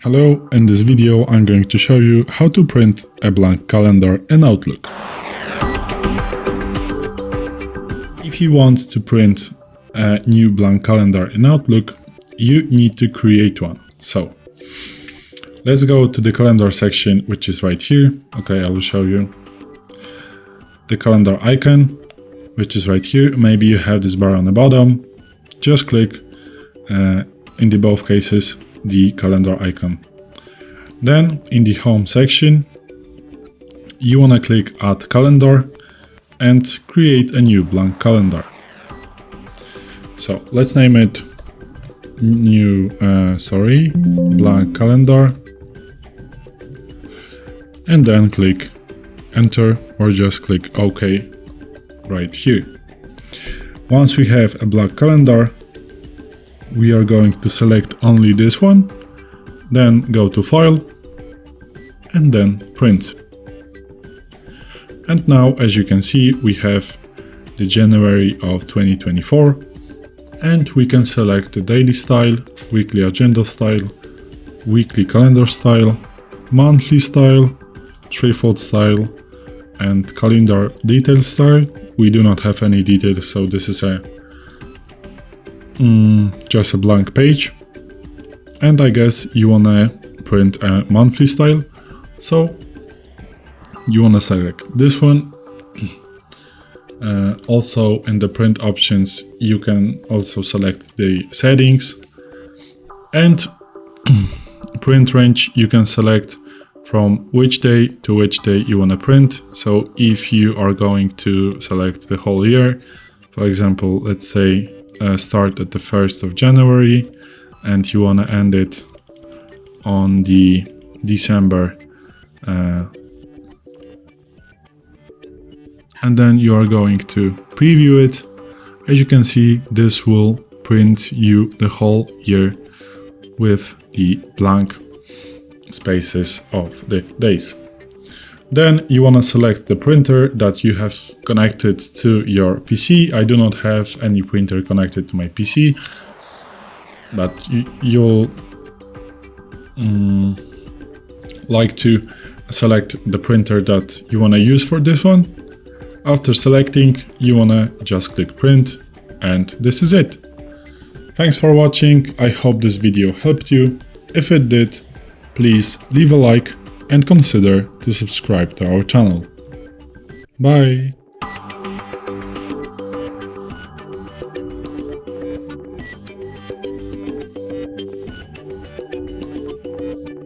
Hello, in this video I'm going to show you how to print a blank calendar in Outlook. If you want to print a new blank calendar in Outlook, you need to create one. So let's go to the calendar section, which is right here. Okay, I will show you the calendar icon, which is right here. Maybe you have this bar on the bottom. Just click in the both cases the calendar icon. Then in the home section, you want to click add calendar and create a new blank calendar. So let's name it blank calendar, and then click enter or just click OK right here. Once we have a blank calendar, we are going to select only this one, then go to File, and then Print. And now, as you can see, we have the January of 2024, and we can select the daily style, weekly agenda style, weekly calendar style, monthly style, threefold style, and calendar detail style. We do not have any details, so this is just a blank page. And I guess you wanna print a monthly style, so you wanna select this one. Also in the print options, you can also select the settings, and print range you can select from which day to which day you wanna print. So if you are going to select the whole year, for example, let's say start at the 1st of January and you want to end it on the December, and then you are going to preview it. As you can see, this will print you the whole year with the blank spaces of the days. Then you want to select the printer that you have connected to your PC. I do not have any printer connected to my PC, but you'll like to select the printer that you want to use for this one. After selecting, you want to just click print, and this is it. Thanks for watching. I hope this video helped you. If it did, please leave a like and consider to subscribe to our channel. Bye!